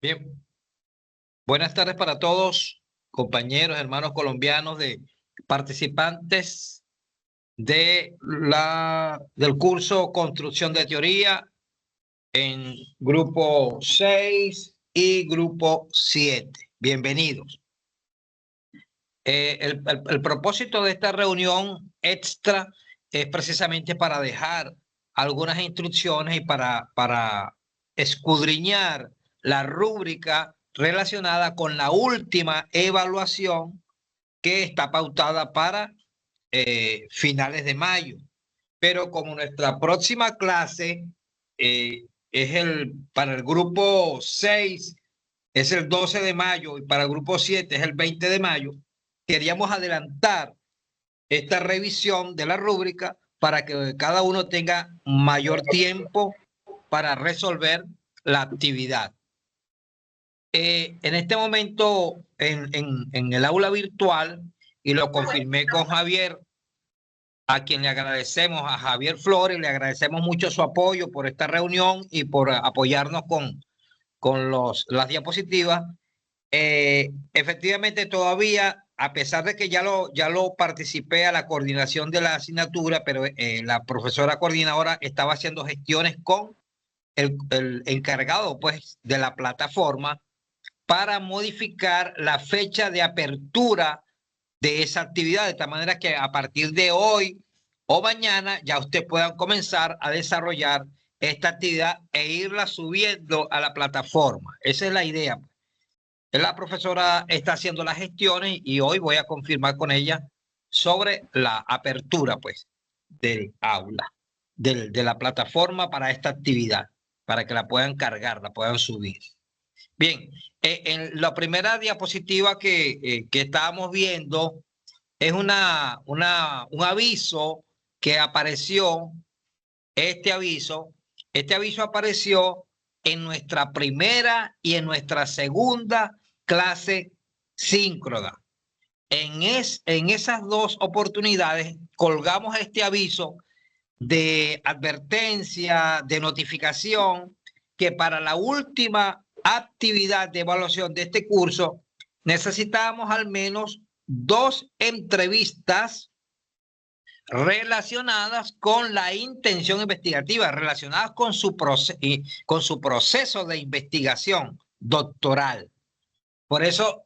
Bien, buenas tardes para todos, compañeros, hermanos colombianos, de participantes del curso Construcción de Teoría en grupo 6 y grupo 7. Bienvenidos. El propósito de esta reunión extra es precisamente para dejar algunas instrucciones y para escudriñar la rúbrica relacionada con la última evaluación que está pautada para finales de mayo. Pero como nuestra próxima clase para el grupo 6 es el 12 de mayo y para el grupo 7 es el 20 de mayo, queríamos adelantar esta revisión de la rúbrica para que cada uno tenga mayor tiempo para resolver la actividad. En este momento, en el aula virtual, y lo confirmé con Javier, a quien le agradecemos, a Javier Flores, le agradecemos mucho su apoyo por esta reunión y por apoyarnos con las diapositivas. Efectivamente, todavía, a pesar de que ya lo participé a la coordinación de la asignatura, pero la profesora coordinadora estaba haciendo gestiones con el encargado, pues, de la plataforma para modificar la fecha de apertura de esa actividad, de tal manera que a partir de hoy o mañana ya usted pueda comenzar a desarrollar esta actividad e irla subiendo a la plataforma. Esa es la idea. La profesora está haciendo las gestiones y hoy voy a confirmar con ella sobre la apertura, pues, del aula, de la plataforma para esta actividad, para que la puedan cargar, la puedan subir. Bien, en la primera diapositiva que estábamos viendo es un aviso que apareció. Este aviso apareció en nuestra primera y en nuestra segunda clase síncrona. En esas dos oportunidades colgamos este aviso de advertencia, de notificación, que para la última actividad de evaluación de este curso necesitábamos al menos 2 entrevistas relacionadas con la intención investigativa, relacionadas con su proceso de investigación doctoral. Por eso,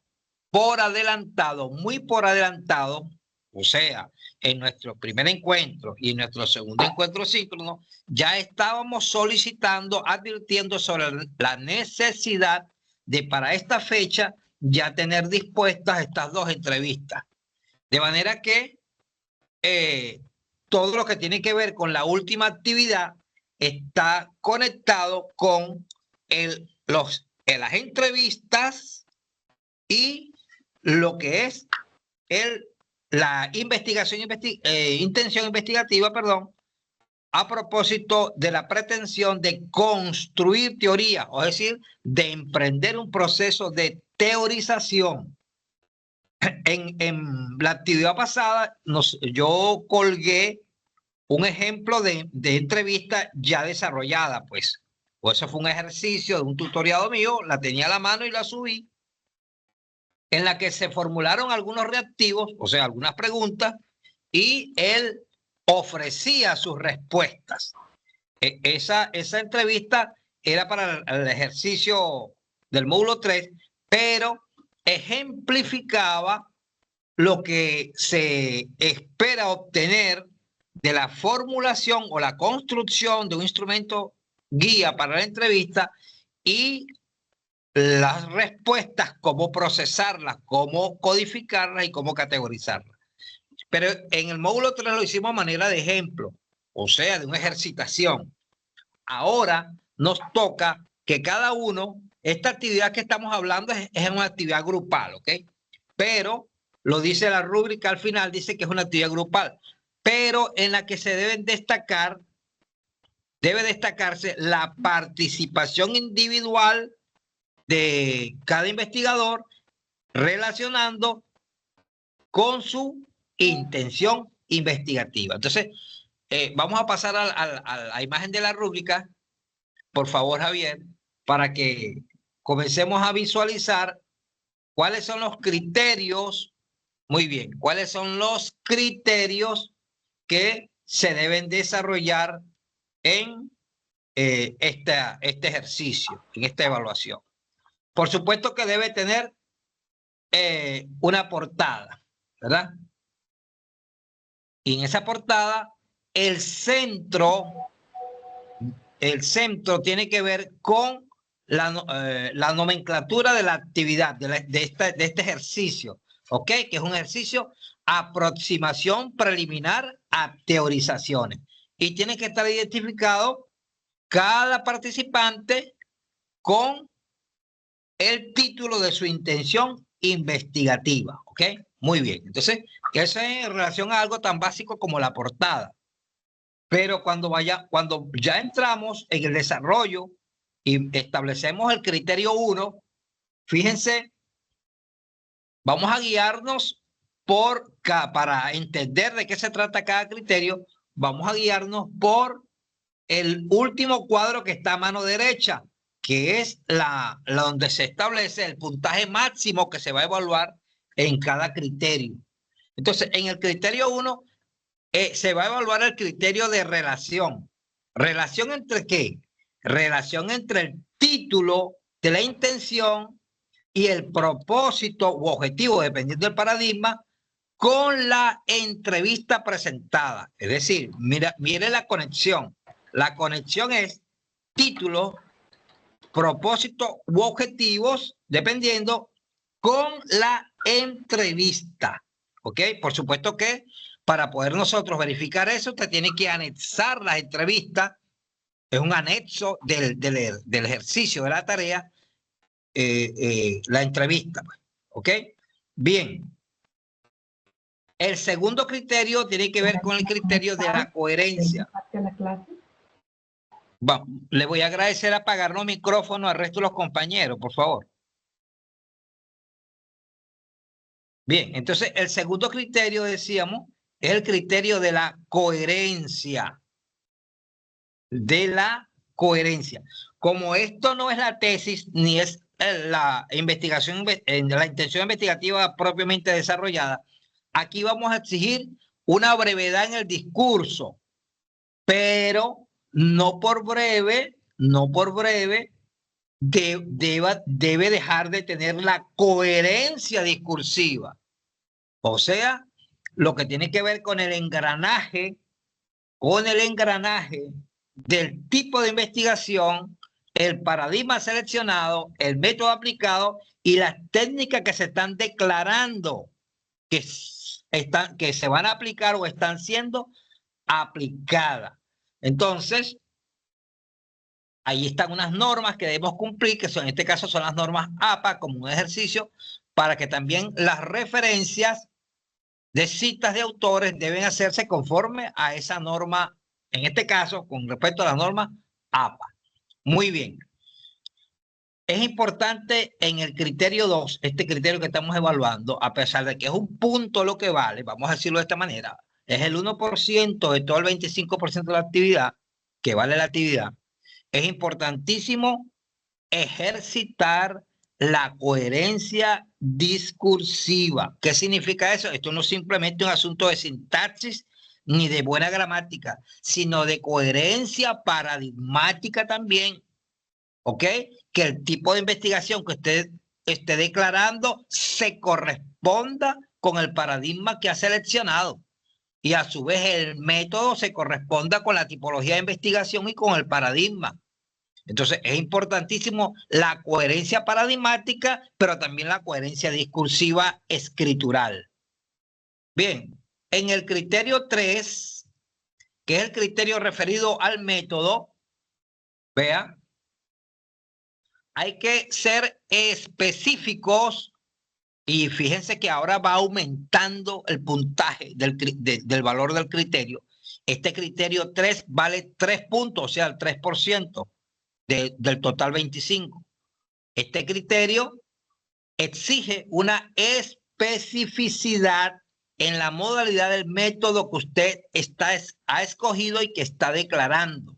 por adelantado, muy por adelantado, o sea, en nuestro primer encuentro y en nuestro segundo encuentro síncrono, ya estábamos solicitando, advirtiendo sobre la necesidad de para esta fecha ya tener dispuestas estas 2 entrevistas. De manera que todo lo que tiene que ver con la última actividad está conectado con las entrevistas y lo que es la intención investigativa, perdón, a propósito de la pretensión de construir teoría, es decir, de emprender un proceso de teorización. En la actividad pasada yo colgué un ejemplo de entrevista ya desarrollada, pues. O eso fue un ejercicio de un tutoriado mío, la tenía a la mano y la subí, en la que se formularon algunos reactivos, o sea, algunas preguntas, y él ofrecía sus respuestas. Esa entrevista era para el ejercicio del módulo 3, pero ejemplificaba lo que se espera obtener de la formulación o la construcción de un instrumento guía para la entrevista y las respuestas, cómo procesarlas, cómo codificarlas y cómo categorizarlas. Pero en el módulo 3 lo hicimos a manera de ejemplo, o sea, de una ejercitación. Ahora nos toca que cada uno, esta actividad que estamos hablando es una actividad grupal, ¿ok? Pero lo dice la rúbrica al final, dice que es una actividad grupal, pero en la que se debe destacarse la participación individual de cada investigador relacionando con su intención investigativa. Entonces, vamos a pasar a la imagen de la rúbrica, por favor, Javier, para que comencemos a visualizar cuáles son los criterios, muy bien, cuáles son los criterios que se deben desarrollar en este ejercicio, en esta evaluación. Por supuesto que debe tener una portada, ¿verdad? Y en esa portada, el centro tiene que ver con la nomenclatura de la actividad, de este ejercicio, ¿ok? Que es un ejercicio aproximación preliminar a teorizaciones. Y tiene que estar identificado cada participante con el título de su intención investigativa, ¿ok? Muy bien. Entonces, eso es en relación a algo tan básico como la portada. Pero cuando ya entramos en el desarrollo y establecemos el criterio 1, fíjense, vamos a guiarnos para entender de qué se trata cada criterio, vamos a guiarnos por el último cuadro que está a mano derecha, que es la donde se establece el puntaje máximo que se va a evaluar en cada criterio. Entonces, en el criterio 1 se va a evaluar el criterio de relación. ¿Relación entre qué? Relación entre el título de la intención y el propósito u objetivo, dependiendo del paradigma, con la entrevista presentada. Es decir, mire la conexión. La conexión es título, propósito u objetivos, dependiendo, con la entrevista. ¿Ok? Por supuesto que para poder nosotros verificar eso, usted tiene que anexar las entrevistas. Es un anexo del ejercicio de la tarea, la entrevista. ¿Ok? Bien. El segundo criterio tiene que ver con el criterio de la coherencia. Bueno, le voy a agradecer apagar los micrófonos al resto de los compañeros, por favor. Bien, entonces el segundo criterio, decíamos, es el criterio de la coherencia. De la coherencia. Como esto no es la tesis ni es la investigación, la intención investigativa propiamente desarrollada, aquí vamos a exigir una brevedad en el discurso, pero no por breve, debe dejar de tener la coherencia discursiva. O sea, lo que tiene que ver con el engranaje del tipo de investigación, el paradigma seleccionado, el método aplicado y las técnicas que se están declarando que se van a aplicar o están siendo aplicadas. Entonces, ahí están unas normas que debemos cumplir, que son, en este caso son las normas APA, como un ejercicio, para que también las referencias de citas de autores deben hacerse conforme a esa norma, en este caso, con respecto a la norma APA. Muy bien. Es importante en el criterio 2, este criterio que estamos evaluando, a pesar de que es un punto lo que vale, vamos a decirlo de esta manera, es el 1% de todo el 25% de la actividad, que vale la actividad. Es importantísimo ejercitar la coherencia discursiva. ¿Qué significa eso? Esto no es simplemente un asunto de sintaxis ni de buena gramática, sino de coherencia paradigmática también. ¿Ok? Que el tipo de investigación que usted esté declarando se corresponda con el paradigma que ha seleccionado. Y a su vez el método se corresponda con la tipología de investigación y con el paradigma. Entonces es importantísimo la coherencia paradigmática, pero también la coherencia discursiva escritural. Bien, en el criterio 3, que es el criterio referido al método, vea, hay que ser específicos y fíjense que ahora va aumentando el puntaje del valor del criterio. Este criterio 3 vale 3 puntos, o sea, el 3%. Del total 25. Este criterio exige una especificidad en la modalidad del método que usted ha escogido y que está declarando.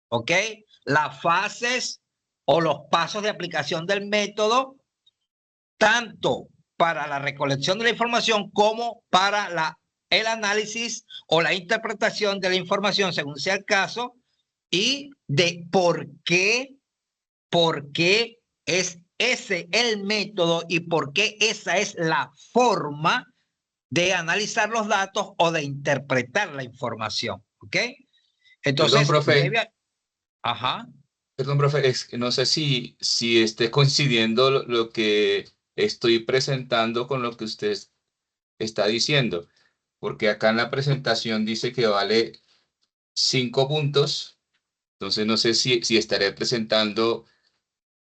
¿Ok? Las fases o los pasos de aplicación del método, tanto para la recolección de la información como para el análisis o la interpretación de la información según sea el caso, y de por qué es ese el método y por qué esa es la forma de analizar los datos o de interpretar la información. ¿Ok? Perdón, Entonces, profe. Ajá. Perdón, profe, es que no sé si esté coincidiendo lo que estoy presentando con lo que usted está diciendo, porque acá en la presentación dice que vale 5 puntos, entonces no sé si estaré presentando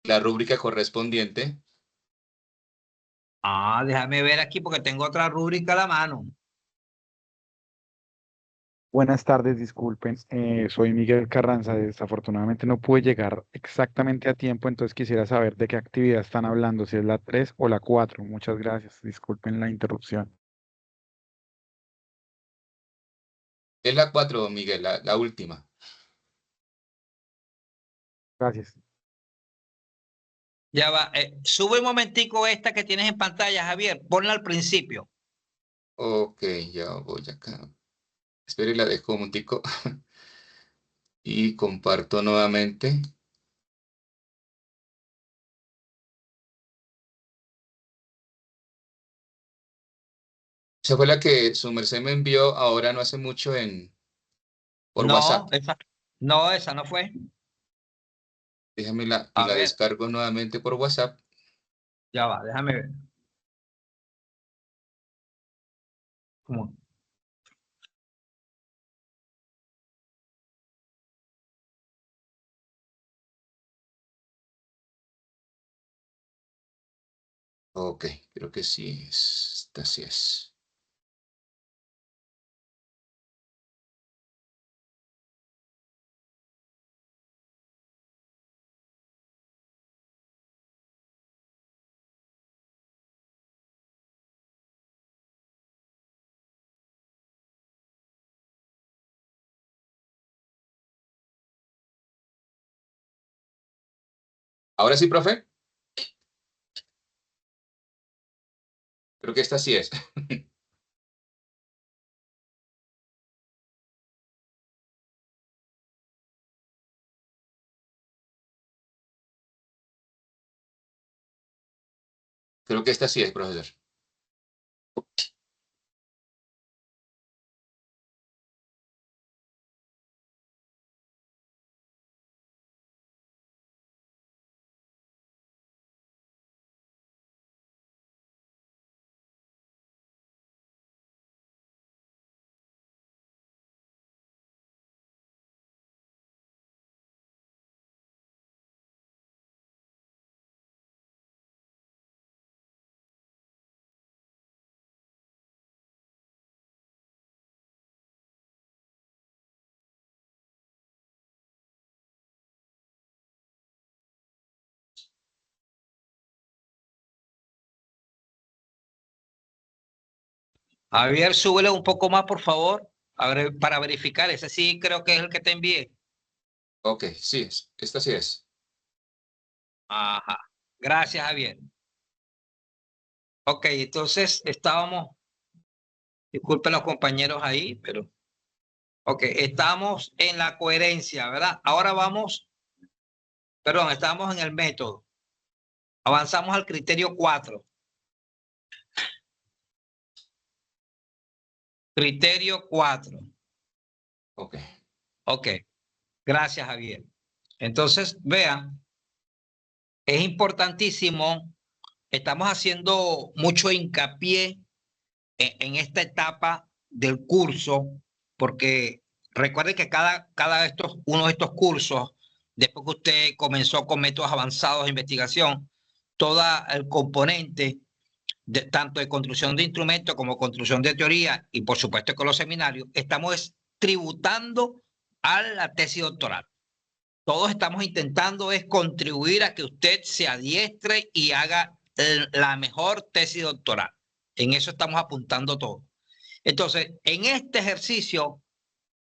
la rúbrica correspondiente. Déjame ver aquí porque tengo otra rúbrica a la mano. Buenas tardes, disculpen. Soy Miguel Carranza. Desafortunadamente no pude llegar exactamente a tiempo, entonces quisiera saber de qué actividad están hablando, si es la 3 o la 4. Muchas gracias. Disculpen la interrupción. Es la 4, Miguel, la última. Gracias. Ya va. Sube un momentico esta que tienes en pantalla, Javier. Ponla al principio. Ok, ya voy acá. Espere, la dejo un momentico y comparto nuevamente. Esa fue la que su merced me envió ahora no hace mucho por No, WhatsApp. esa no fue. Déjame y A la ver, descargo nuevamente por WhatsApp. ya va, déjame ver. ¿Cómo? Ok, creo que sí, esta sí es. Ahora sí, profe. Creo que esta sí es. Creo que esta sí es, profesor. Javier, súbele un poco más, por favor, para verificar. Ese sí creo que es el que te envié. Ok, sí, esta sí es. Ajá. Gracias, Javier. Ok, entonces disculpen los compañeros ahí, pero, ok, estamos en la coherencia, ¿verdad? Ahora estamos en el método. Avanzamos al criterio 4. Criterio 4. Ok. Ok, gracias, Javier. Entonces, vean, es importantísimo, estamos haciendo mucho hincapié en esta etapa del curso, porque recuerde que uno de estos cursos, después que usted comenzó con métodos avanzados de investigación, todo el componente tanto de construcción de instrumentos como construcción de teoría y por supuesto con los seminarios, estamos tributando a la tesis doctoral. Todos estamos intentando es contribuir a que usted se adiestre y haga la mejor tesis doctoral. En eso estamos apuntando todo. Entonces, en este ejercicio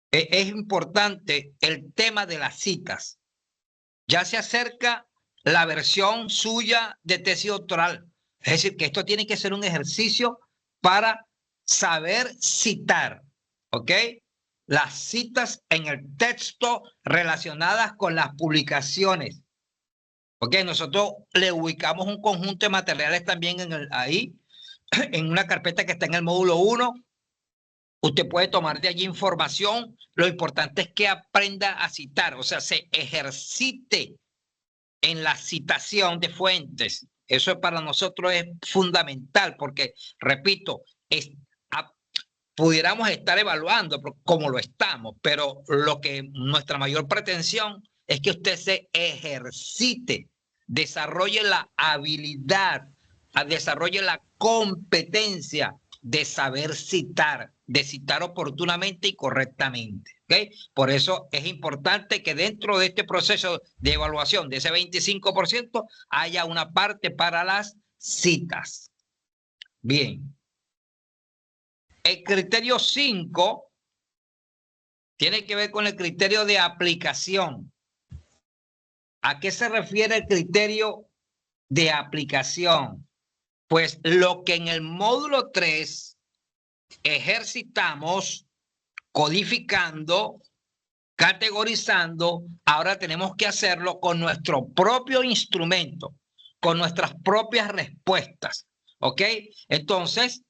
es importante el tema de las citas. Ya se acerca la versión suya de tesis doctoral. Es decir, que esto tiene que ser un ejercicio para saber citar, ¿ok? Las citas en el texto relacionadas con las publicaciones. ¿Ok? Nosotros le ubicamos un conjunto de materiales también ahí, en una carpeta que está en el módulo 1. Usted puede tomar de allí información. Lo importante es que aprenda a citar, o sea, se ejercite en la citación de fuentes. Eso para nosotros es fundamental porque, repito, pudiéramos estar evaluando como lo estamos, pero lo que nuestra mayor pretensión es que usted se ejercite, desarrolle la habilidad, desarrolle la competencia de saber citar, de citar oportunamente y correctamente. ¿Okay? Por eso es importante que dentro de este proceso de evaluación de ese 25% haya una parte para las citas. Bien. El criterio 5 tiene que ver con el criterio de aplicación. ¿A qué se refiere el criterio de aplicación? Pues lo que en el módulo 3 ejercitamos codificando, categorizando, ahora tenemos que hacerlo con nuestro propio instrumento, con nuestras propias respuestas. ¿Ok? Entonces,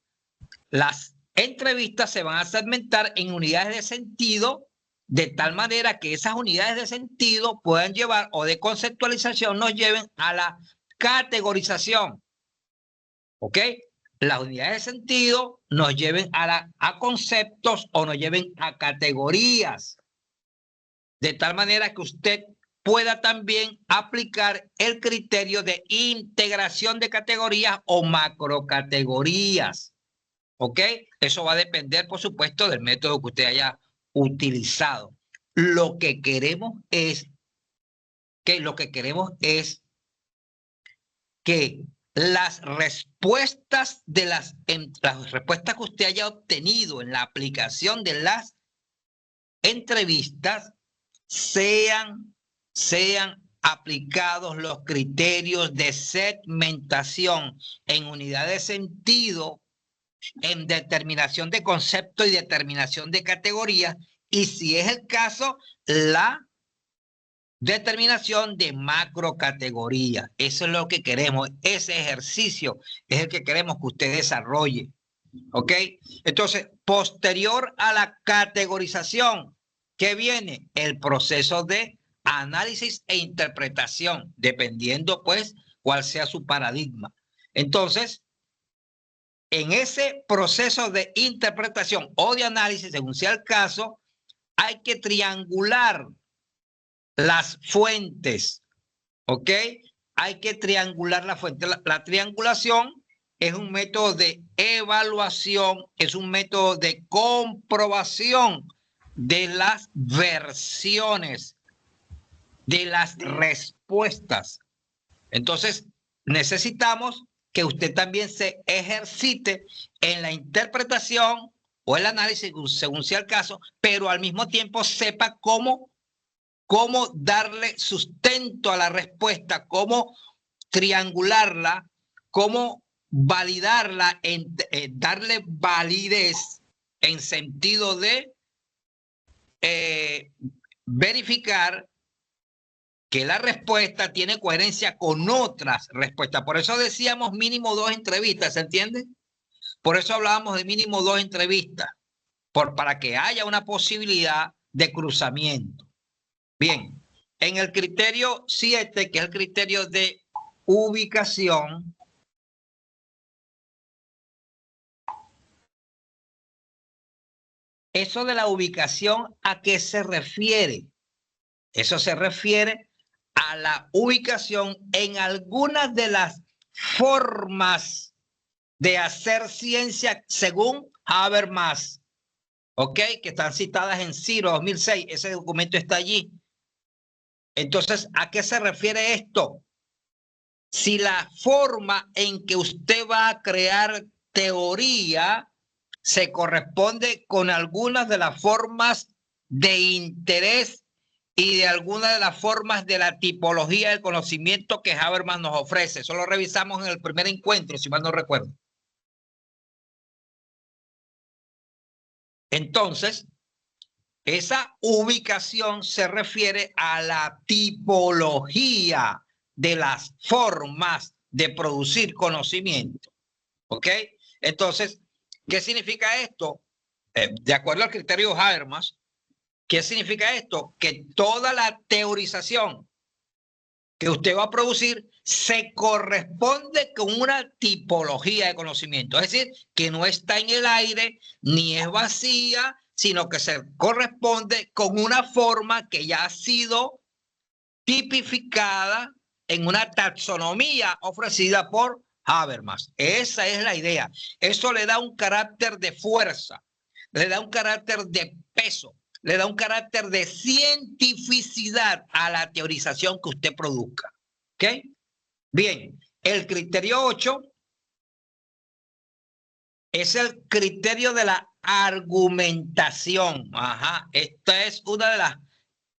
las entrevistas se van a segmentar en unidades de sentido, de tal manera que esas unidades de sentido puedan llevar, o de conceptualización, nos lleven a la categorización. ¿Ok? Las unidades de sentido nos lleven a conceptos o nos lleven a categorías. De tal manera que usted pueda también aplicar el criterio de integración de categorías o macrocategorías. ¿Ok? Eso va a depender, por supuesto, del método que usted haya utilizado. Lo que queremos es que las respuestas las respuestas que usted haya obtenido en la aplicación de las entrevistas sean aplicados los criterios de segmentación en unidad de sentido, en determinación de concepto y determinación de categoría, y si es el caso, la determinación de macrocategoría. Eso es lo que queremos, ese ejercicio es el que queremos que usted desarrolle. ¿Ok? Entonces, posterior a la categorización, ¿qué viene? El proceso de análisis e interpretación, dependiendo pues cuál sea su paradigma. Entonces, en ese proceso de interpretación o de análisis, según sea el caso, hay que triangular las fuentes, ¿ok? Hay que triangular la fuente. La triangulación es un método de evaluación, es un método de comprobación de las versiones, de las respuestas. Entonces, necesitamos que usted también se ejercite en la interpretación o el análisis, según sea el caso, pero al mismo tiempo sepa cómo darle sustento a la respuesta, cómo triangularla, cómo validarla, darle validez en sentido de verificar que la respuesta tiene coherencia con otras respuestas. Por eso decíamos mínimo 2 entrevistas, ¿se entiende? Por eso hablábamos de mínimo 2 entrevistas, para que haya una posibilidad de cruzamiento. Bien, en el criterio 7, que es el criterio de ubicación, eso de la ubicación, ¿a qué se refiere? Eso se refiere a la ubicación en algunas de las formas de hacer ciencia según Habermas, ¿ok? Que están citadas en CIRO 2006, ese documento está allí. Entonces, ¿a qué se refiere esto? Si la forma en que usted va a crear teoría se corresponde con algunas de las formas de interés y de alguna de las formas de la tipología del conocimiento que Habermas nos ofrece. Eso lo revisamos en el primer encuentro, si mal no recuerdo. Entonces, esa ubicación se refiere a la tipología de las formas de producir conocimiento. ¿Ok? Entonces, ¿qué significa esto? De acuerdo al criterio de Habermas, ¿qué significa esto? Que toda la teorización que usted va a producir se corresponde con una tipología de conocimiento. Es decir, que no está en el aire ni es vacía, sino que se corresponde con una forma que ya ha sido tipificada en una taxonomía ofrecida por Habermas. Esa es la idea. Eso le da un carácter de fuerza, le da un carácter de peso, le da un carácter de cientificidad a la teorización que usted produzca. ¿Ok? Bien, el criterio 8 es el criterio de la argumentación. Ajá, esta es una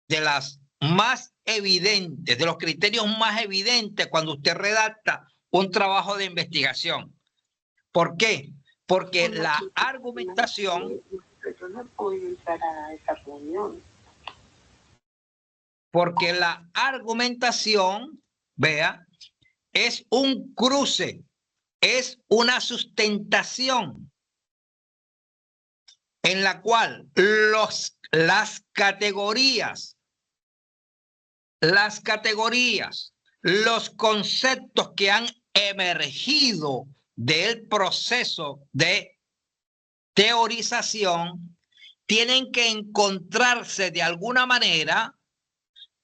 de las más evidentes, de los criterios más evidentes cuando usted redacta un trabajo de investigación. ¿Por qué? Porque la argumentación... Yo no puedo entrar a esa reunión. Porque la argumentación, vea, es un cruce, es una sustentación en la cual las categorías, los conceptos que han emergido del proceso de teorización tienen que encontrarse de alguna manera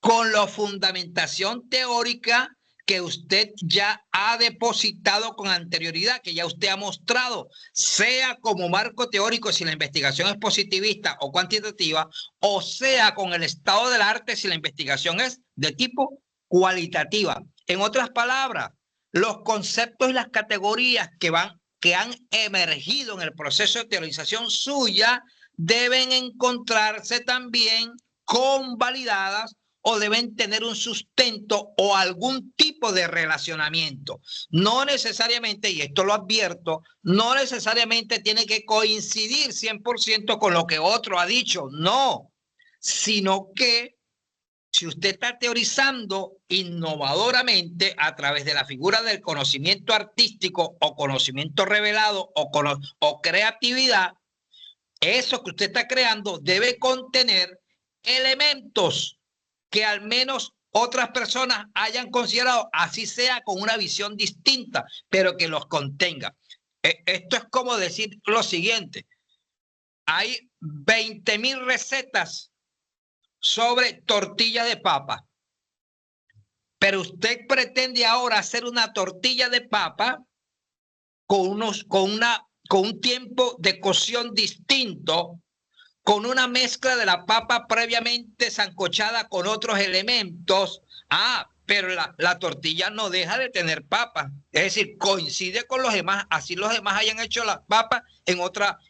con la fundamentación teórica que usted ya ha depositado con anterioridad, que ya usted ha mostrado, sea como marco teórico si la investigación es positivista o cuantitativa, o sea con el estado del arte si la investigación es de tipo cualitativa. En otras palabras, los conceptos y las categorías que han emergido en el proceso de teorización suya deben encontrarse también convalidadas o deben tener un sustento o algún tipo de relacionamiento. No necesariamente, y esto lo advierto, no necesariamente tiene que coincidir 100% con lo que otro ha dicho, no, sino que si usted está teorizando innovadoramente a través de la figura del conocimiento artístico o conocimiento revelado o creatividad, eso que usted está creando debe contener elementos que al menos otras personas hayan considerado, así sea con una visión distinta, pero que los contenga. Esto es como decir lo siguiente: hay 20.000 recetas sobre tortilla de papa, pero usted pretende ahora hacer una tortilla de papa con un tiempo de cocción distinto, con una mezcla de la papa previamente sancochada con otros elementos. Pero la tortilla no deja de tener papa. Es decir, coincide con los demás. Así los demás hayan hecho la papa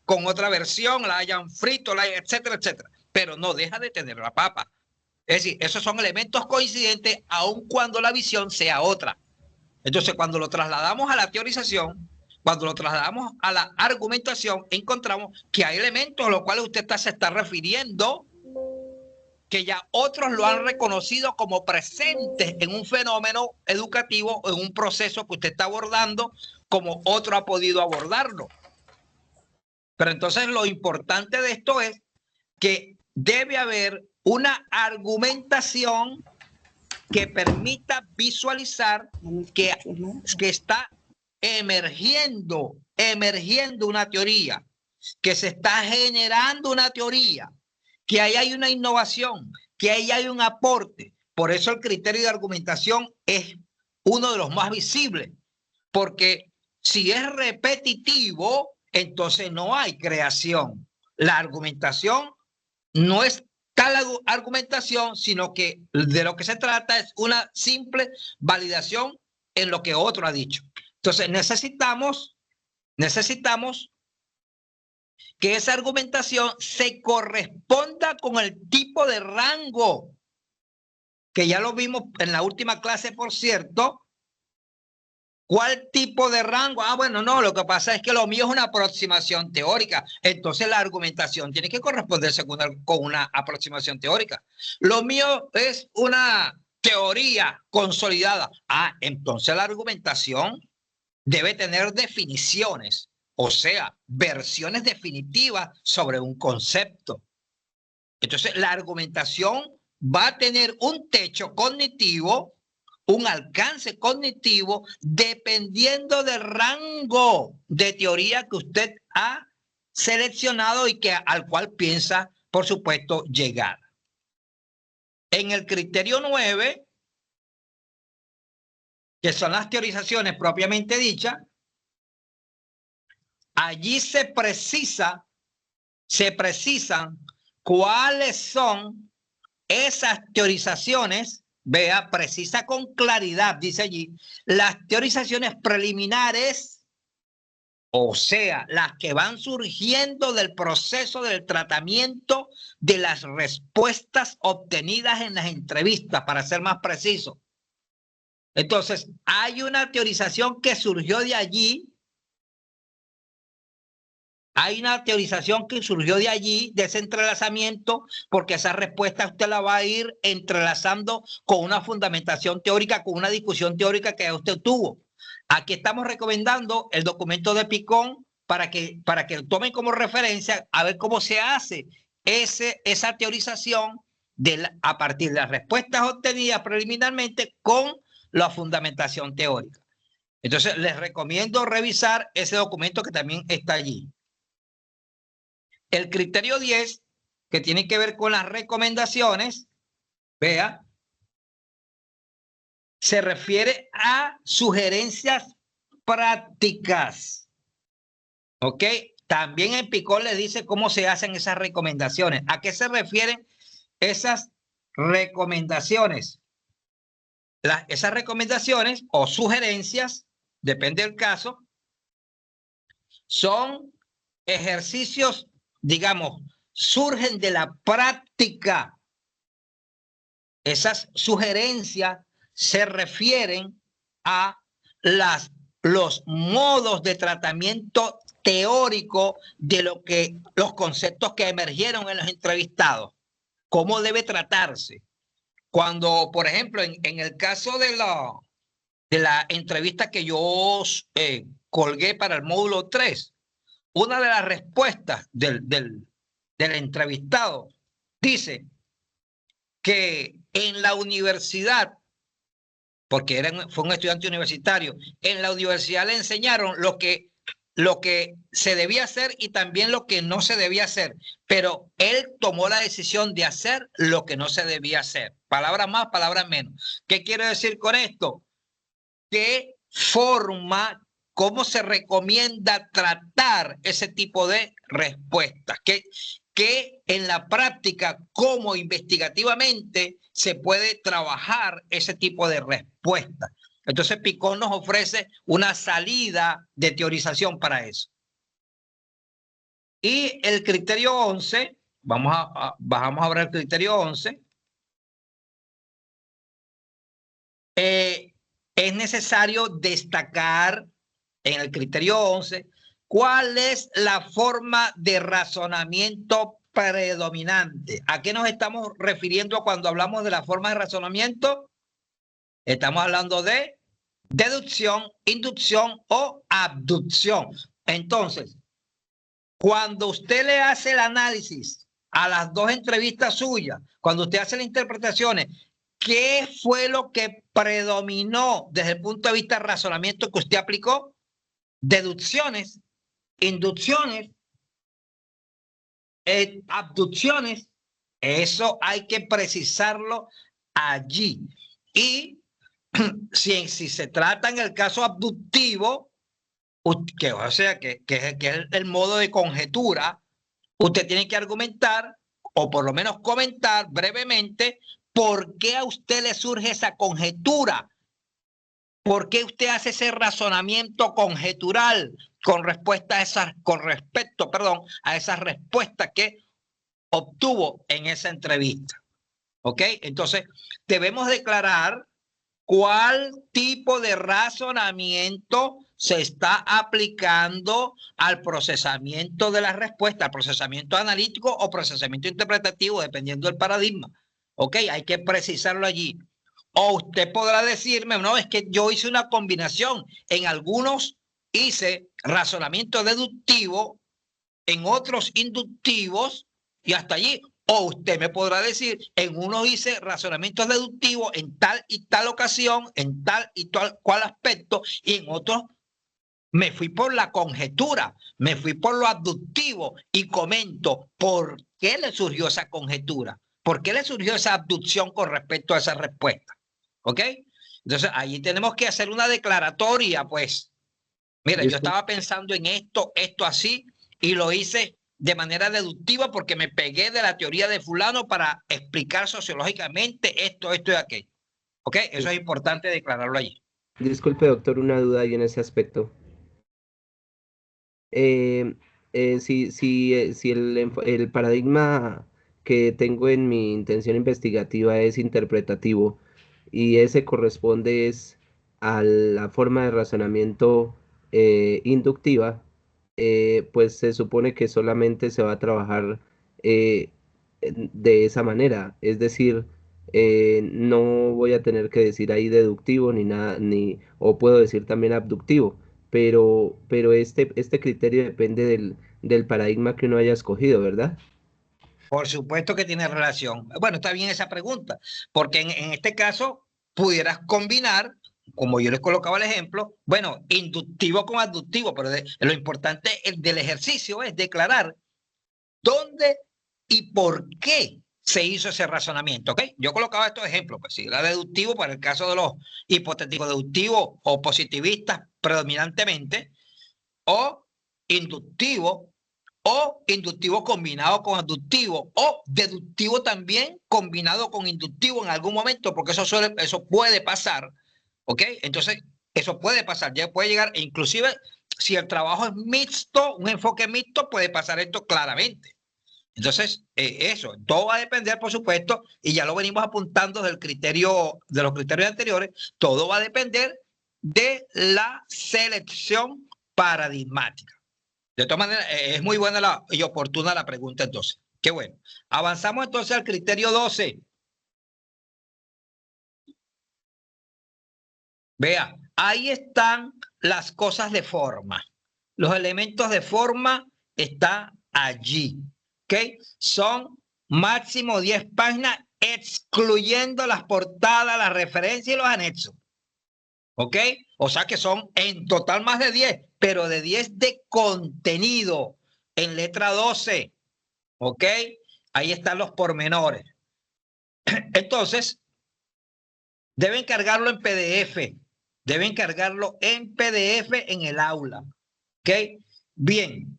con otra versión, la hayan frito, etcétera, etcétera. Pero no deja de tener la papa. Es decir, esos son elementos coincidentes aun cuando la visión sea otra. Entonces, cuando lo trasladamos a la teorización, cuando lo trasladamos a la argumentación, encontramos que hay elementos a los cuales usted se está refiriendo que ya otros lo han reconocido como presentes en un fenómeno educativo o en un proceso que usted está abordando, como otro ha podido abordarlo. Pero entonces lo importante de esto es que debe haber una argumentación que permita visualizar que está emergiendo una teoría, que se está generando una teoría, que ahí hay una innovación, que ahí hay un aporte. Por eso el criterio de argumentación es uno de los más visibles, porque si es repetitivo, entonces no hay creación. La argumentación no es tal argumentación, sino que de lo que se trata es una simple validación en lo que otro ha dicho. Entonces necesitamos que esa argumentación se corresponda con el tipo de rango que ya lo vimos en la última clase, por cierto. ¿Cuál tipo de rango? Ah, bueno, no, lo que pasa es que lo mío es una aproximación teórica. Entonces la argumentación tiene que corresponderse con una aproximación teórica. Lo mío es una teoría consolidada. Ah, entonces la argumentación debe tener definiciones, o sea, versiones definitivas sobre un concepto. Entonces la argumentación va a tener un techo cognitivo, un alcance cognitivo, dependiendo del rango de teoría que usted ha seleccionado y al cual piensa, por supuesto, llegar. En el criterio 9, que son las teorizaciones propiamente dichas, allí se precisan cuáles son esas teorizaciones. Vea, precisa con claridad, dice allí, las teorizaciones preliminares, o sea, las que van surgiendo del proceso del tratamiento de las respuestas obtenidas en las entrevistas, para ser más preciso. Entonces, hay una teorización que surgió de allí. Hay una teorización que surgió de allí, de ese entrelazamiento, porque esa respuesta usted la va a ir entrelazando con una fundamentación teórica, con una discusión teórica que usted tuvo. Aquí estamos recomendando el documento de Picón para que tomen como referencia a ver cómo se hace esa teorización a partir de las respuestas obtenidas preliminarmente con la fundamentación teórica. Entonces, les recomiendo revisar ese documento que también está allí. El criterio 10, que tiene que ver con las recomendaciones, vea, se refiere a sugerencias prácticas. ¿Ok? También en Picón le dice cómo se hacen esas recomendaciones. ¿A qué se refieren esas recomendaciones? Esas recomendaciones o sugerencias, depende del caso, son ejercicios, digamos, surgen de la práctica. Esas sugerencias se refieren a los modos de tratamiento teórico de los conceptos que emergieron en los entrevistados. ¿Cómo debe tratarse? Cuando, por ejemplo, en el caso de la entrevista que yo colgué para el módulo 3, una de las respuestas del entrevistado dice que en la universidad, porque fue un estudiante universitario, en la universidad le enseñaron lo que se debía hacer y también lo que no se debía hacer, pero él tomó la decisión de hacer lo que no se debía hacer. Palabras más, palabras menos. ¿Qué quiero decir con esto? ¿Qué forma, cómo se recomienda tratar ese tipo de respuestas? Que en la práctica, cómo investigativamente se puede trabajar ese tipo de respuestas. Entonces Picón nos ofrece una salida de teorización para eso. Y el criterio 11, bajamos ahora el criterio 11. Es necesario destacar en el criterio 11 cuál es la forma de razonamiento predominante. ¿A qué nos estamos refiriendo cuando hablamos de la forma de razonamiento? Estamos hablando de deducción, inducción o abducción. Entonces, cuando usted le hace el análisis a las dos entrevistas suyas, cuando usted hace las interpretaciones, ¿qué fue lo que predominó desde el punto de vista de razonamiento que usted aplicó? Deducciones, inducciones, abducciones. Eso hay que precisarlo allí. Y si se trata en el caso abductivo, o sea, que es el modo de conjetura, usted tiene que argumentar o por lo menos comentar brevemente por qué a usted le surge esa conjetura, por qué usted hace ese razonamiento conjetural con respecto a esas respuestas que obtuvo en esa entrevista. ¿Ok? Entonces, debemos declarar cuál tipo de razonamiento se está aplicando al procesamiento de la respuesta, al procesamiento analítico o procesamiento interpretativo, dependiendo del paradigma. ¿Ok? Hay que precisarlo allí. O usted podrá decirme, no, es que yo hice una combinación. En algunos hice razonamiento deductivo, en otros inductivos y hasta allí. O usted me podrá decir, en unos hice razonamientos deductivos en tal y tal ocasión, en tal y tal cual aspecto, y en otros me fui por la conjetura, me fui por lo abductivo y comento por qué le surgió esa conjetura, por qué le surgió esa abducción con respecto a esa respuesta. ¿Ok? Entonces, ahí tenemos que hacer una declaratoria, pues. Mira, yo estaba pensando en esto así, y lo hice de manera deductiva porque me pegué de la teoría de fulano para explicar sociológicamente esto y aquello. ¿Ok? Eso es importante declararlo allí. Disculpe, doctor, una duda ahí en ese aspecto. Si el paradigma que tengo en mi intención investigativa es interpretativo y ese corresponde es a la forma de razonamiento inductiva, pues se supone que solamente se va a trabajar de esa manera. Es decir, no voy a tener que decir ahí deductivo ni nada, o puedo decir también abductivo, pero este criterio depende del paradigma que uno haya escogido, ¿verdad? Por supuesto que tiene relación. Bueno, está bien esa pregunta, porque en este caso pudieras combinar, como yo les colocaba el ejemplo, bueno, inductivo con abductivo, pero lo importante del ejercicio es declarar dónde y por qué se hizo ese razonamiento, ¿ok? Yo colocaba estos ejemplos, pues si era deductivo para el caso de los hipotéticos deductivos o positivistas predominantemente, o inductivo combinado con abductivo, o deductivo también combinado con inductivo en algún momento, porque eso puede pasar, ¿ok? Entonces, eso puede pasar, ya puede llegar, e inclusive si el trabajo es mixto, un enfoque mixto, puede pasar esto claramente. Entonces, eso, todo va a depender, por supuesto, y ya lo venimos apuntando de los criterios anteriores, todo va a depender de la selección paradigmática. De todas maneras, es muy buena y oportuna la pregunta entonces. Qué bueno. Avanzamos entonces al criterio 12. Vea, ahí están las cosas de forma. Los elementos de forma están allí. ¿Ok? Son máximo 10 páginas, excluyendo las portadas, las referencias y los anexos. ¿Ok? O sea que son en total más de 10, pero de 10 de contenido en letra 12. ¿Ok? Ahí están los pormenores. Entonces, deben cargarlo en PDF. Deben cargarlo en PDF en el aula. ¿Ok? Bien.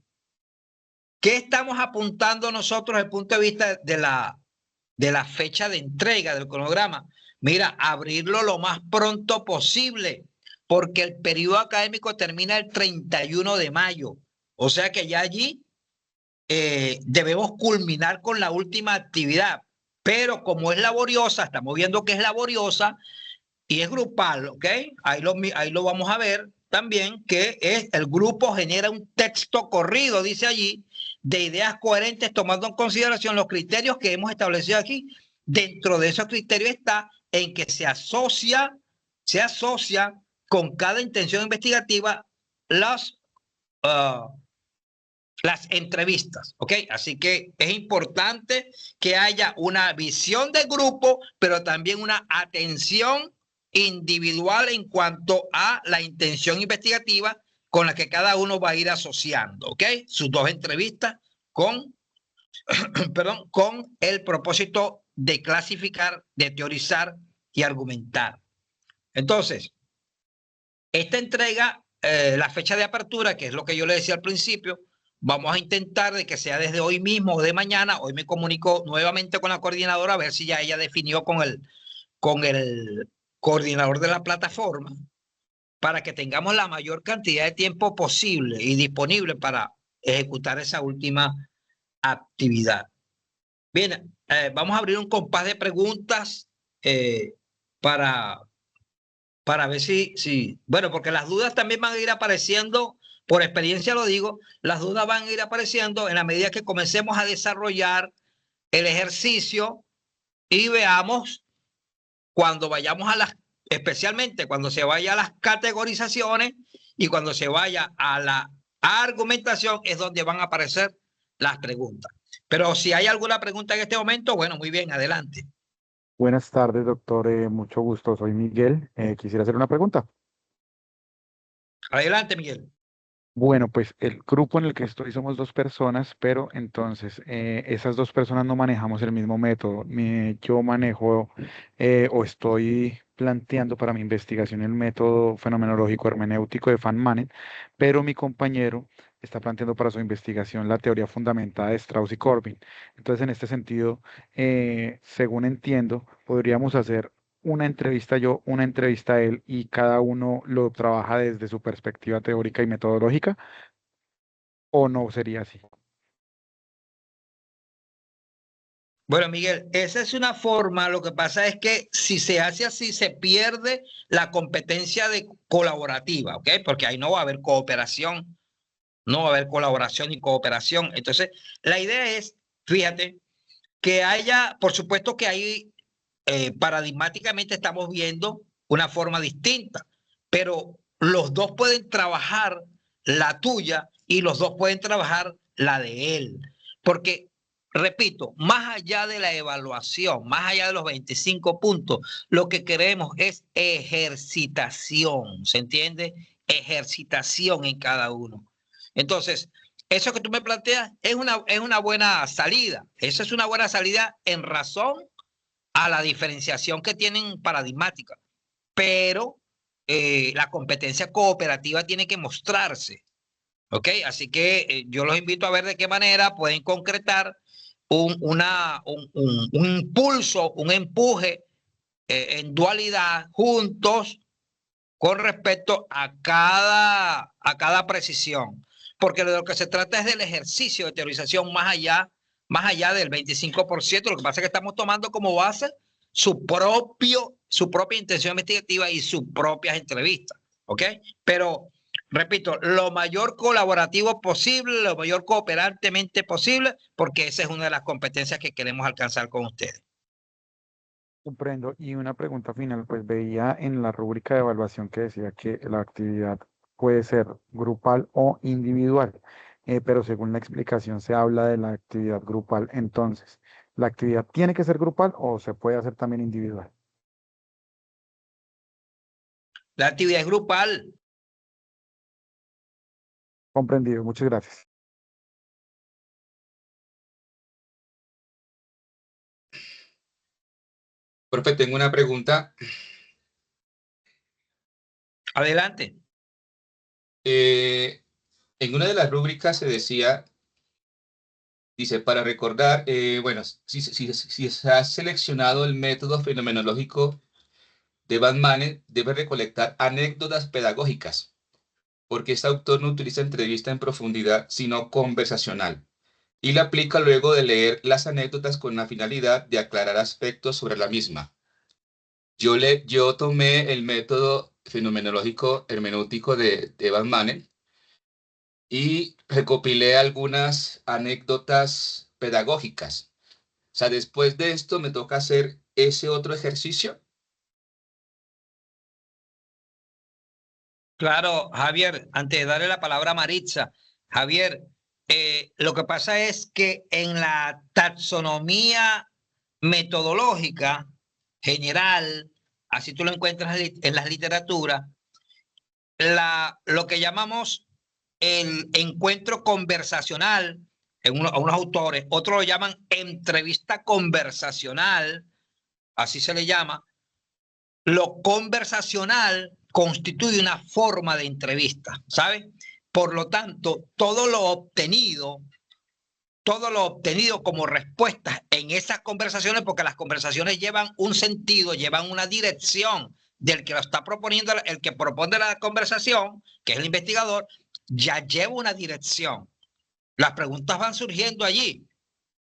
¿Qué estamos apuntando nosotros desde el punto de vista de la fecha de entrega del cronograma? Mira, abrirlo lo más pronto posible, porque el periodo académico termina el 31 de mayo. O sea que ya allí debemos culminar con la última actividad. Pero como es laboriosa, estamos viendo que es laboriosa y es grupal, ¿ok? Ahí lo vamos a ver también, que el grupo genera un texto corrido, dice allí, de ideas coherentes tomando en consideración los criterios que hemos establecido aquí. Dentro de esos criterios está en que se asocia con cada intención investigativa las entrevistas, ¿ok? Así que es importante que haya una visión de grupo, pero también una atención individual en cuanto a la intención investigativa con la que cada uno va a ir asociando, ¿ok? Sus dos entrevistas con, perdón, con el propósito de clasificar, de teorizar y argumentar. Entonces, esta entrega, la fecha de apertura, que es lo que yo le decía al principio, vamos a intentar de que sea desde hoy mismo o de mañana. Hoy me comunico nuevamente con la coordinadora a ver si ya ella definió con el coordinador de la plataforma para que tengamos la mayor cantidad de tiempo posible y disponible para ejecutar esa última actividad. Bien, vamos a abrir un compás de preguntas para ver si, bueno, porque las dudas también van a ir apareciendo, por experiencia lo digo, las dudas van a ir apareciendo en la medida que comencemos a desarrollar el ejercicio y veamos cuando vayamos a especialmente cuando se vaya a las categorizaciones y cuando se vaya a la argumentación es donde van a aparecer las preguntas. Pero si hay alguna pregunta en este momento, bueno, muy bien, adelante. Buenas tardes, doctor. Mucho gusto. Soy Miguel. Quisiera hacer una pregunta. Adelante, Miguel. Bueno, pues el grupo en el que estoy somos 2 personas, pero entonces esas 2 personas no manejamos el mismo método. Yo manejo o estoy planteando para mi investigación el método fenomenológico hermenéutico de Van Manen, pero mi compañero está planteando para su investigación la teoría fundamentada de Strauss y Corbin. Entonces, en este sentido, según entiendo, podríamos hacer una entrevista yo, una entrevista a él y cada uno lo trabaja desde su perspectiva teórica y metodológica, ¿o no sería así? Bueno, Miguel, esa es una forma. Lo que pasa es que si se hace así, se pierde la competencia de colaborativa, ¿ok? Porque ahí no va a haber cooperación, no va a haber colaboración ni cooperación. Entonces, la idea es, fíjate, que haya, por supuesto que ahí paradigmáticamente estamos viendo una forma distinta, pero los dos pueden trabajar la tuya y los dos pueden trabajar la de él. Porque, repito, más allá de la evaluación, más allá de los 25 puntos, lo que queremos es ejercitación, ¿se entiende? Ejercitación en cada uno. Entonces, eso que tú me planteas es una buena salida. Esa es una buena salida en razón a la diferenciación que tienen paradigmática, pero la competencia cooperativa tiene que mostrarse, ¿ok? Así que yo los invito a ver de qué manera pueden concretar un impulso, un empuje en dualidad juntos con respecto a cada precisión, porque de lo que se trata es del ejercicio de teorización más allá del 25%. Lo que pasa es que estamos tomando como base su propia intención investigativa y sus propias entrevistas, ¿ok? Pero, repito, lo mayor colaborativo posible, lo mayor cooperantemente posible, porque esa es una de las competencias que queremos alcanzar con ustedes. Comprendo. Y una pregunta final, pues veía en la rúbrica de evaluación que decía que la actividad puede ser grupal o individual, pero según la explicación se habla de la actividad grupal. Entonces, ¿la actividad tiene que ser grupal o se puede hacer también individual? La actividad es grupal. Comprendido. Muchas gracias. Profe, tengo una pregunta. Adelante. En una de las rúbricas se decía, dice, para recordar, bueno, si se ha seleccionado el método fenomenológico de Van Manen, debe recolectar anécdotas pedagógicas, porque este autor no utiliza entrevista en profundidad, sino conversacional, y la aplica luego de leer las anécdotas con la finalidad de aclarar aspectos sobre la misma. Yo tomé el método fenomenológico hermenéutico de Van Manen y recopilé algunas anécdotas pedagógicas. O sea, después de esto me toca hacer ese otro ejercicio. Claro, Javier, antes de darle la palabra a Maritza, Javier, lo que pasa es que en la taxonomía metodológica general, así tú lo encuentras en las literaturas, lo que llamamos el encuentro conversacional, a unos autores, otros lo llaman entrevista conversacional, así se le llama. Lo conversacional constituye una forma de entrevista, ¿sabes? Por lo tanto, todo lo obtenido como respuestas en esas conversaciones, porque las conversaciones llevan un sentido, llevan una dirección del que lo está proponiendo, el que propone la conversación, que es el investigador, ya lleva una dirección. Las preguntas van surgiendo allí,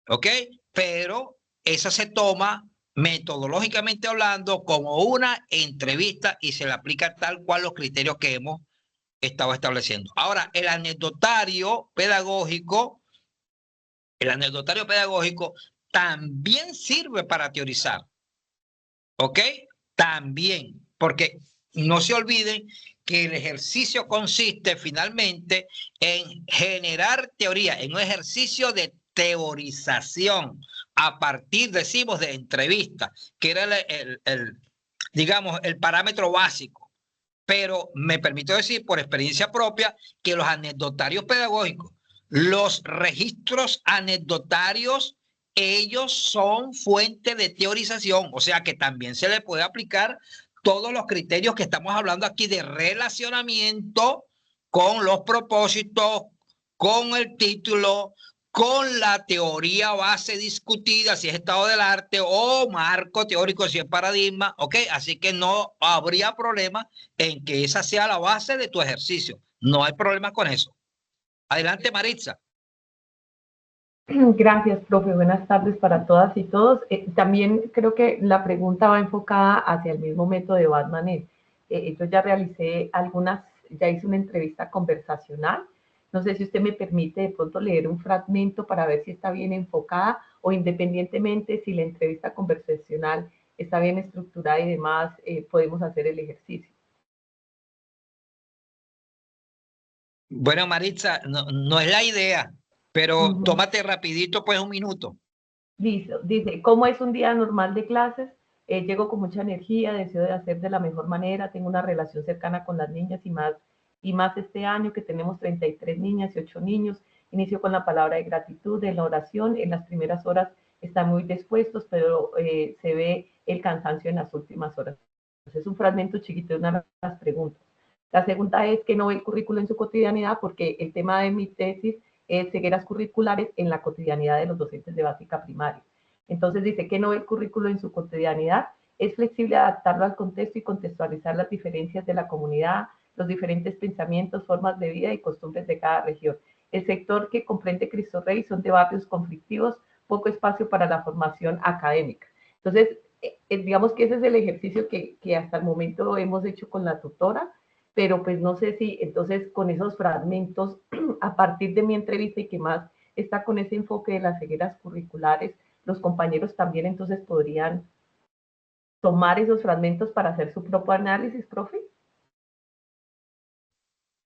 ¿ok? Pero esa se toma metodológicamente hablando como una entrevista y se le aplica tal cual los criterios que hemos estado estableciendo. Ahora, el anecdotario pedagógico también sirve para teorizar, ¿ok? También, porque no se olviden que el ejercicio consiste finalmente en generar teoría, en un ejercicio de teorización a partir, decimos, de entrevistas, que era digamos, el parámetro básico. Pero me permito decir por experiencia propia que los anecdotarios pedagógicos, los registros anecdotarios, ellos son fuente de teorización, o sea que también se le puede aplicar todos los criterios que estamos hablando aquí de relacionamiento con los propósitos, con el título, con la teoría base discutida, si es estado del arte, o marco teórico, si es paradigma, ¿ok? Así que no habría problema en que esa sea la base de tu ejercicio. No hay problema con eso. Adelante, Maritza. Gracias, profe. Buenas tardes para todas y todos. También creo que la pregunta va enfocada hacia el mismo método de Batman. Yo ya realicé ya hice una entrevista conversacional. No sé si usted me permite de pronto leer un fragmento para ver si está bien enfocada o independientemente si la entrevista conversacional está bien estructurada y demás, podemos hacer el ejercicio. Bueno, Maritza, no es la idea, pero tómate rapidito pues un minuto. Listo. Dice, ¿cómo es un día normal de clases? Llego con mucha energía, deseo de hacer de la mejor manera, tengo una relación cercana con las niñas y más este año que tenemos 33 niñas y 8 niños. Inicio con la palabra de gratitud, en la oración. En las primeras horas están muy dispuestos, pero se ve el cansancio en las últimas horas. Entonces, es un fragmento chiquito de una de las preguntas. La segunda es que no ve el currículo en su cotidianidad, porque el tema de mi tesis es cegueras curriculares en la cotidianidad de los docentes de básica primaria. Entonces dice que no ve el currículo en su cotidianidad, es flexible adaptarlo al contexto y contextualizar las diferencias de la comunidad, los diferentes pensamientos, formas de vida y costumbres de cada región. El sector que comprende Cristo Rey son de barrios conflictivos, poco espacio para la formación académica. Entonces, digamos que ese es el ejercicio que hasta el momento hemos hecho con la tutora, pero pues no sé si entonces con esos fragmentos, a partir de mi entrevista y que más está con ese enfoque de las cegueras curriculares, los compañeros también entonces podrían tomar esos fragmentos para hacer su propio análisis, profe.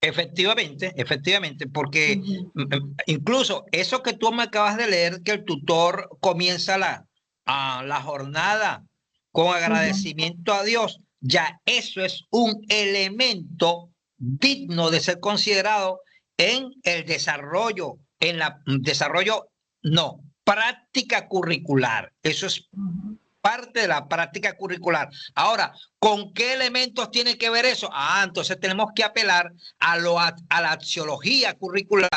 Efectivamente, porque incluso eso que tú me acabas de leer, que el tutor comienza la jornada con agradecimiento a Dios, ya eso es un elemento digno de ser considerado en el desarrollo, práctica curricular. Eso es parte de la práctica curricular. Ahora, ¿con qué elementos tiene que ver eso? Entonces tenemos que apelar a la axiología curricular,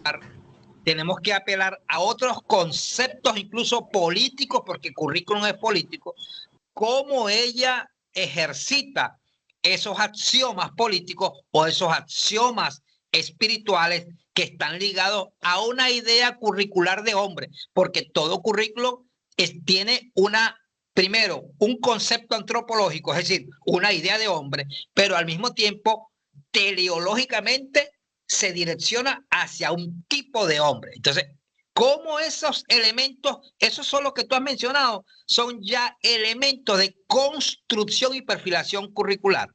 tenemos que apelar a otros conceptos, incluso políticos, porque el currículum es político, cómo ella ejercita esos axiomas políticos o esos axiomas espirituales que están ligados a una idea curricular de hombre, porque todo currículo tiene primero, un concepto antropológico, es decir, una idea de hombre, pero al mismo tiempo, teleológicamente, se direcciona hacia un tipo de hombre. Entonces, ¿cómo esos elementos, esos son los que tú has mencionado, son ya elementos de construcción y perfilación curricular?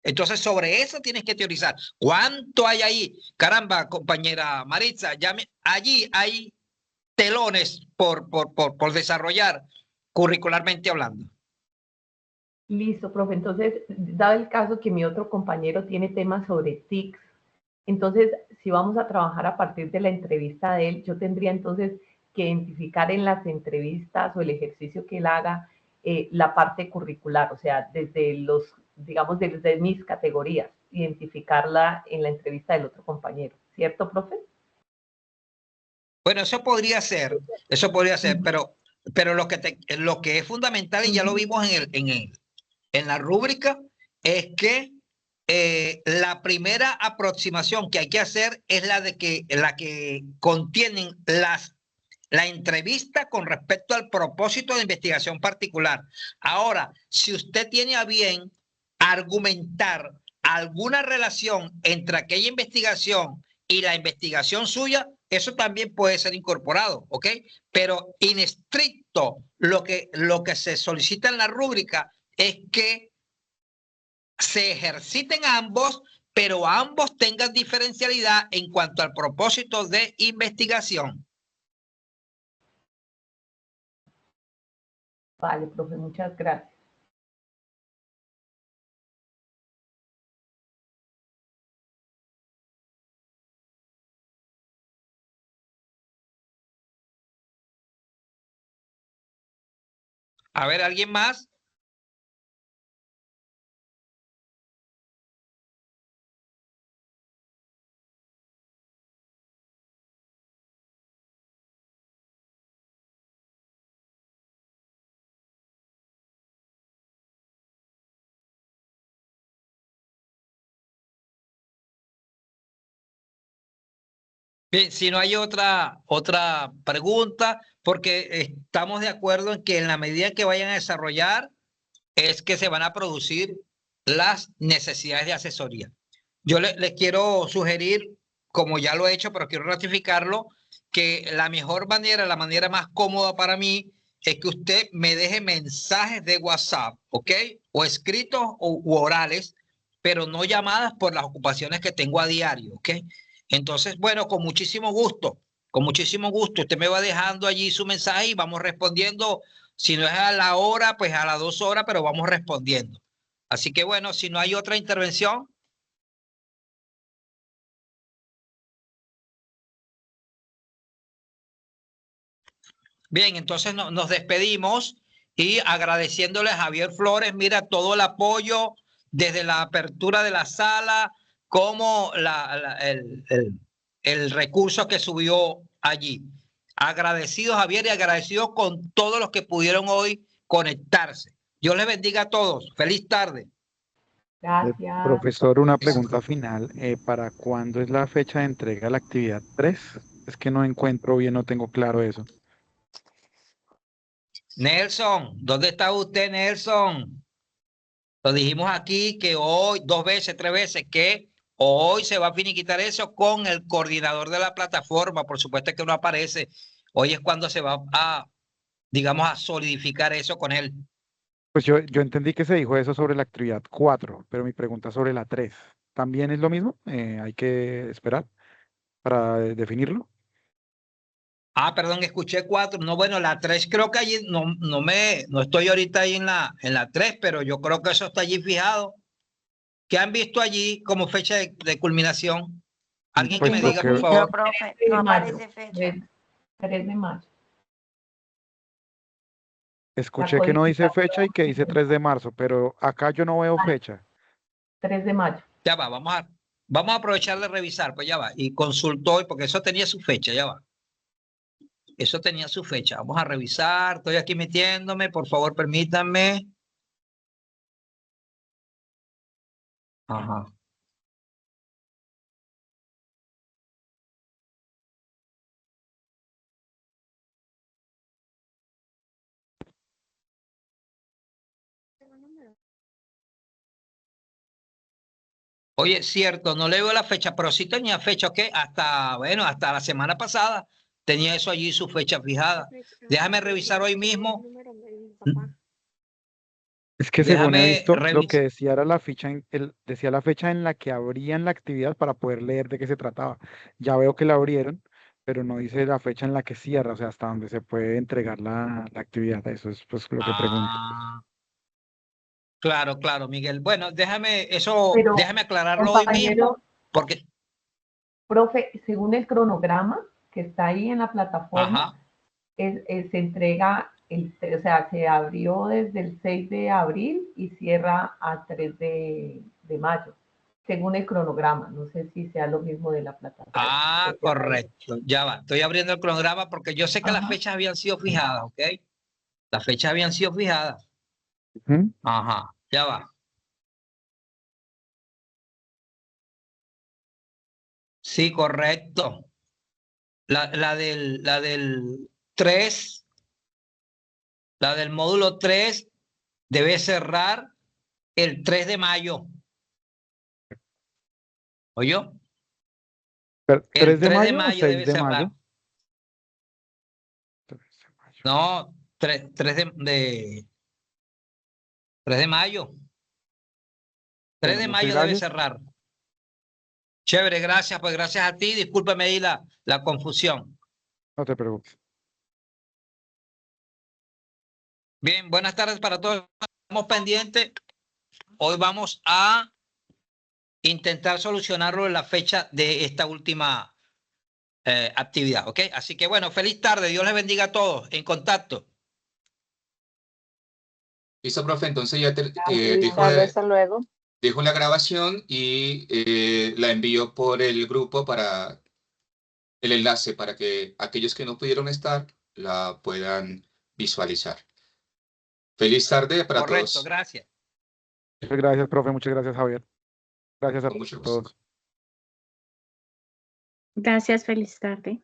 Entonces, sobre eso tienes que teorizar. ¿Cuánto hay ahí? Caramba, compañera Maritza, allí hay telones por desarrollar curricularmente hablando. Listo, profe. Entonces, dado el caso que mi otro compañero tiene temas sobre TICs, entonces, si vamos a trabajar a partir de la entrevista de él, yo tendría entonces que identificar en las entrevistas o el ejercicio que él haga la parte curricular, o sea, digamos, desde mis categorías, identificarla en la entrevista del otro compañero. ¿Cierto, profe? Bueno, eso podría ser, pero lo que es fundamental, y ya lo vimos en la rúbrica, es que la primera aproximación que hay que hacer es la que contienen la entrevista con respecto al propósito de investigación particular. Ahora, si usted tiene a bien argumentar alguna relación entre aquella investigación y la investigación suya, eso también puede ser incorporado, ¿ok? Pero en estricto, lo que se solicita en la rúbrica es que se ejerciten ambos, pero ambos tengan diferencialidad en cuanto al propósito de investigación. Vale, profe, muchas gracias. A ver, ¿alguien más? Bien, si no hay otra pregunta, porque estamos de acuerdo en que en la medida que vayan a desarrollar, es que se van a producir las necesidades de asesoría. Yo les quiero sugerir, como ya lo he hecho, pero quiero ratificarlo, que la mejor manera, la manera más cómoda para mí, es que usted me deje mensajes de WhatsApp, ¿ok? O escritos u orales, pero no llamadas por las ocupaciones que tengo a diario, ¿ok? Entonces, bueno, con muchísimo gusto, usted me va dejando allí su mensaje y vamos respondiendo. Si no es a la hora, pues a las 2 horas, pero vamos respondiendo. Así que bueno, si no hay otra intervención. Bien, entonces nos despedimos y agradeciéndole a Javier Flores, mira, todo el apoyo desde la apertura de la sala, como el recurso que subió allí. Agradecido, Javier, y agradecido con todos los que pudieron hoy conectarse. Dios les bendiga a todos. Feliz tarde. Gracias. Profesor, una pregunta final. ¿Para cuándo es la fecha de entrega de la actividad 3? Es que no encuentro bien, no tengo claro eso. Nelson, ¿dónde está usted, Nelson? Lo dijimos aquí que hoy, 2 veces, 3 veces, que hoy se va a finiquitar eso con el coordinador de la plataforma. Por supuesto que no aparece. Hoy es cuando se va a, digamos, a solidificar eso con él. Pues yo entendí que se dijo eso sobre la actividad 4, pero mi pregunta sobre la 3. ¿También es lo mismo? ¿Hay que esperar para definirlo? Ah, perdón, escuché 4. No, bueno, la 3 creo que allí no estoy ahorita ahí en la 3, pero yo creo que eso está allí fijado. ¿Qué han visto allí como fecha de culminación? Alguien que Pues me lo diga, por que favor. No, profe, 3 no de mayo. aparece fecha. 3 de mayo. escuché que no dice fecha y que dice 3 de marzo, pero acá yo no veo fecha. 3 de mayo. Ya va, vamos a aprovechar de revisar, pues ya va. Y consultó hoy, porque eso tenía su fecha, ya va. Eso tenía su fecha. Vamos a revisar. Estoy aquí metiéndome. Por favor, permítanme. Ajá. Oye, cierto, no le veo la fecha, pero sí tenía fecha, ¿ok? Hasta, bueno, hasta la semana pasada tenía eso allí, su fecha fijada. Déjame revisar hoy mismo. Es que según he Déjame visto, lo que revisar. decía era la fecha, decía la fecha en la que abrían la actividad para poder leer de qué se trataba. Ya veo que la abrieron, pero no dice la fecha en la que cierra, o sea, hasta donde se puede entregar la actividad. Eso es pues lo que pregunto. Claro, claro, Miguel. Bueno, déjame Pero, aclararlo hoy mismo, compañero, porque, profe, según el cronograma que está ahí en la plataforma, ajá. se entrega, o sea, se abrió desde el 6 de abril y cierra a 3 de mayo, según el cronograma. No sé si sea lo mismo de la plataforma. Ah, correcto. Ya va. Estoy abriendo el cronograma porque yo sé que las Ajá. fechas habían sido fijadas, ¿ok? Las fechas habían sido fijadas. Ujú. Ajá, ya va. Sí, correcto. La del 3, la del módulo 3 debe cerrar el 3 de mayo. ¿Oyó? Pero, El 3 de 3 de mayo o mayo 6 debe de cerrar. mayo? 3 de mayo. No, 3 de mayo. 3 Bueno, de muchas mayo debe gracias. cerrar. Chévere, gracias. Pues gracias a ti. Discúlpeme ahí la confusión. No te preocupes. Bien, buenas tardes para todos. Estamos pendientes. Hoy vamos a intentar solucionarlo en la fecha de esta última actividad, ¿ok? Así que bueno, feliz tarde. Dios les bendiga a todos. En contacto. Listo, profe, entonces ya Feliz tarde, hasta luego. dejo la grabación y la envío por el grupo para el enlace para que aquellos que no pudieron estar la puedan visualizar. Feliz tarde para Correcto, todos. gracias. Muchas gracias, profe. Muchas gracias, Javier. Gracias a Con mucho gusto. todos. Gracias, feliz tarde.